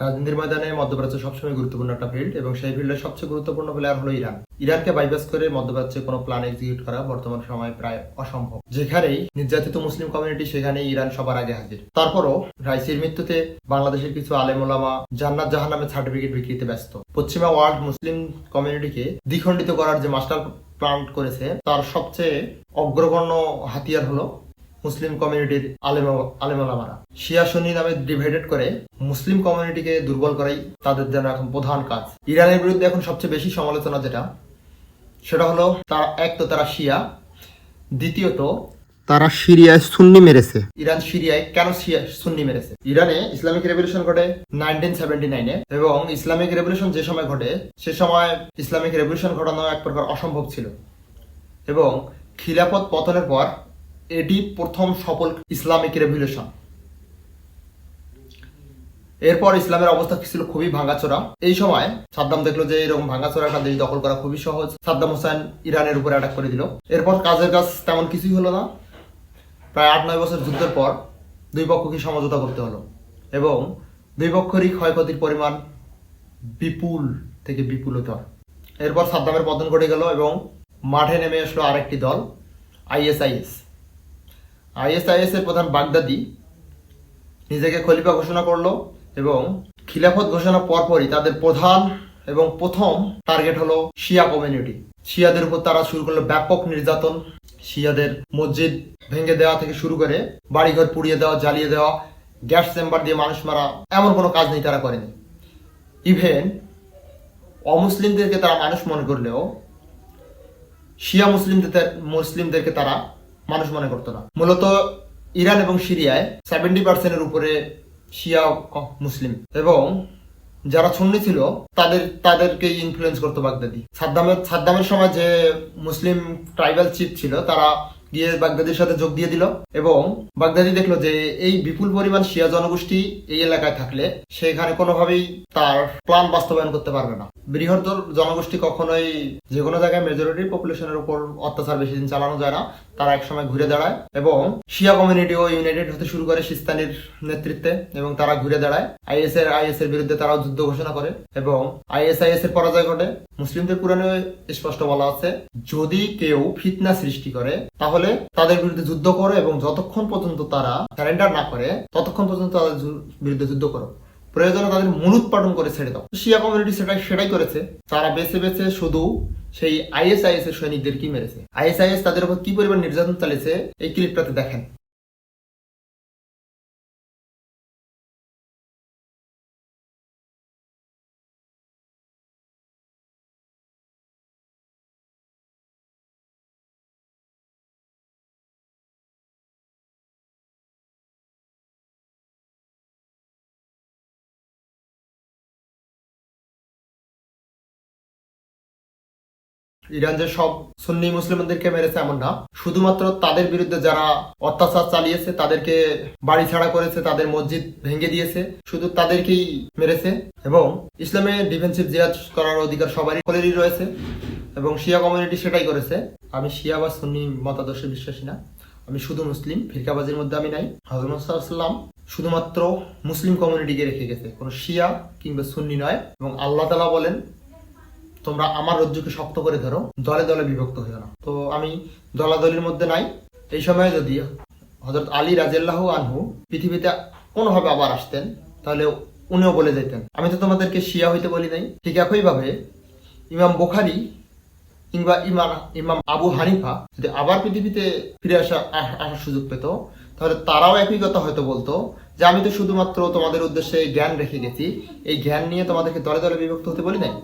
রাজনীতির ময়দানে মধ্যপ্রাচ্য সবসময় গুরুত্বপূর্ণ একটা ফিল্ড এবং সেই ফিল্ডের সবচেয়ে গুরুত্বপূর্ণ প্লেয়ার হলো ইরান। ইরানকে বাইপাস করে মধ্যপ্রাচ্যে কোনো প্ল্যান এক্সিকিউট করা বর্তমান সময় প্রায় অসম্ভব। যেখানেই নির্যাতিত মুসলিম কমিউনিটি সেখানেই ইরান সবার আগে হাজির। তারপরও রাইসির মৃত্যুতে বাংলাদেশের কিছু আলেম ওলামা জান্নাত জাহান্নামের সার্টিফিকেট বিক্রিতে ব্যস্ত। পশ্চিমা ওয়ার্ল্ড মুসলিম কমিউনিটিকে দ্বিখণ্ডিত করার যে মাস্টার প্ল্যান করেছে তার সবচেয়ে অগ্রগণ্য হাতিয়ার হলো মুসলিম কমিউনিটির আলেমালামারা। শিয়া সুন্নি নামে ডিভাইডেড করে মুসলিম কমিউনিটিকে দুর্বল করাই তাদের যেন এখন প্রধান কাজ। ইরানের বিরুদ্ধে এখন সবচেয়ে বেশি সমালোচনা সেটা হলো তারা শিয়া, দ্বিতীয়ত তারা সিরিয়ায় সুন্নি মেরেছে। ইরান সিরিয়ায় কেন সুন্নি মেরেছে? ইরানে ইসলামিক রেভলিউশন ঘটে 1979-এ এবং ইসলামিক রেভলিউশন যে সময় ঘটে সে সময় ইসলামিক রেভলিউশন ঘটানো এক প্রকার অসম্ভব ছিল এবং খিলাফত পতনের পর এটি প্রথম সফল ইসলামিক রেভলিউশন। এরপর ইসলামের অবস্থা ছিল খুবই ভাঙাচোরা। এই সময় সাদ্দাম দেখলো যে এরকম ভাঙাচোরা একটা দেশ দখল করা খুবই সহজ। সাদ্দাম হোসেন ইরানের উপরে অ্যাটাক করে দিল। এরপর কাজের কাজ তেমন কিছুই হলো না। প্রায় 8-9 বছর যুদ্ধের পর দুই পক্ষকে সমঝোতা করতে হলো এবং দুই পক্ষেরই ক্ষয়ক্ষতির পরিমাণ বিপুল থেকে বিপুলতর। এরপর সাদ্দামের পতন ঘটে গেল এবং মাঠে নেমে আসলো আরেকটি দল, আইএসআইএস এর প্রধান বাগদাদি নিজেকে খলিফা ঘোষণা করলো এবং খিলাফত ঘোষণা পরপরই তাদের প্রধান এবং প্রথম টার্গেট হলো শিয়া কমিউনিটি। শিয়াদের উপর তারা শুরু করলো ব্যাপক নির্যাতন। শিয়াদের মসজিদ ভেঙে দেওয়া থেকে শুরু করে বাড়িঘর পুড়িয়ে দেওয়া, জ্বালিয়ে দেওয়া, গ্যাস চেম্বার দিয়ে মানুষ মারা, এমন কোনো কাজ নেই তারা করেনি। ইভেন অমুসলিমদেরকে তারা মানুষ মনে করলেও শিয়া মুসলিমদেরকে তারা মানুষ মনে করতো না। মূলত ইরান এবং সিরিয়ায় 70% উপরে শিয়া মুসলিম এবং যারা সুন্নি ছিল তাদেরকে ইনফ্লুয়েন্স করতো বাগদাদি। সাদ্দামের সময় যে মুসলিম ট্রাইবাল চিফ ছিল তারা গিয়ে বাগদাদির সাথে যোগ দিয়ে দিল এবং বাগদাদি দেখলো যে এই বিপুল পরিমাণ শিয়া জনগোষ্ঠী এই এলাকায় থাকলে সেখানে কোনোভাবেই তার প্ল্যান বাস্তবায়ন করতে পারবে না। বৃহত্তর জনগোষ্ঠী কখনোই যে কোনো জায়গায় মেজরিটি পপুলেশনের উপর অত্যাচার বেশি দিন চালানো যায় না। তারা একসময় ঘুরে দাঁড়ায় এবং শিয়া কমিউনিটিও ইউনাইটেড হতে শুরু করে সিস্তানির নেতৃত্বে এবং তারা ঘুরে দাঁড়ায়। আইএস এর বিরুদ্ধে তারাও যুদ্ধ ঘোষণা করে এবং আইএস এর পরাজয় ঘটে। মুসলিমদের পুরাণে স্পষ্ট বলা আছে, যদি কেউ ফিতনা সৃষ্টি করে তাহলে তাদের বিরুদ্ধে যুদ্ধ করো এবং যতক্ষণ পর্যন্ত তারা সারেন্ডার না করে ততক্ষণ পর্যন্ত তাদের বিরুদ্ধে যুদ্ধ করো, প্রয়োজনে তাদের মূলোৎপাটন করে ছেড়ে দাও। শিয়া কমিউনিটি সেটাই করেছে। তারা বেছে বেছে শুধু সেই আইএসআইএস এর সৈনিকদেরকেই মেরেছে। আইএসআইএস তাদের উপর কি পরিমাণ নির্যাতন চালিয়েছে এই ক্লিপটাতে দেখেন। ইরান যে সব সুন্নি মুসলিমদেরকে মেরেছে এমন না, শুধুমাত্র তাদের বিরুদ্ধে যারা অত্যাচার চালিয়েছে, তাদেরকে বাড়ি ছাড়া করেছে, তাদের মসজিদ ভেঙে দিয়েছে, শুধু তাদেরকেই মেরেছে। এবং ইসলামে ডিফেন্সিভ জিহাদ করার অধিকার সবারই রয়েছে এবং শিয়া কমিউনিটি সেটাই করেছে। আমি শিয়া বা সুন্নি মতাদর্শে বিশ্বাসী না, আমি শুধু মুসলিম, ফিরকাবাজির মধ্যে আমি নাই। হযরত মুহাম্মদ সাল্লাল্লাহু আলাইহি ওয়াসাল্লাম শুধুমাত্র মুসলিম কমিউনিটিকে রেখে গেছে, কোনো শিয়া কিংবা সুন্নি নয়। এবং আল্লাহ তাআলা বলেন, তোমরা আমার রজ্জুকে শক্ত করে ধরো, দলে দলে বিভক্ত হইও না। তো আমি দলাদলির মধ্যে নাই। এই সময় যদি হযরত আলী রাদিয়াল্লাহু আনহু পৃথিবীতে কোনোভাবে আবার আসতেন তাহলে উনিও বলে যেতেন, আমি তো তোমাদেরকে শিয়া হইতে বলি নাই। ঠিক একইভাবে ইমাম বুখারী কিংবা ইমাম আবু হানিফা যদি আবার পৃথিবীতে ফিরে আসার সুযোগ পেত তাহলে তারাও একই কথা হয়তো বলতো যে আমি তো শুধুমাত্র তোমাদের উদ্দেশ্যে জ্ঞান রেখে গেছি, এই জ্ঞান নিয়ে তোমাদেরকে দলে দলে বিভক্ত হতে বলি নাই।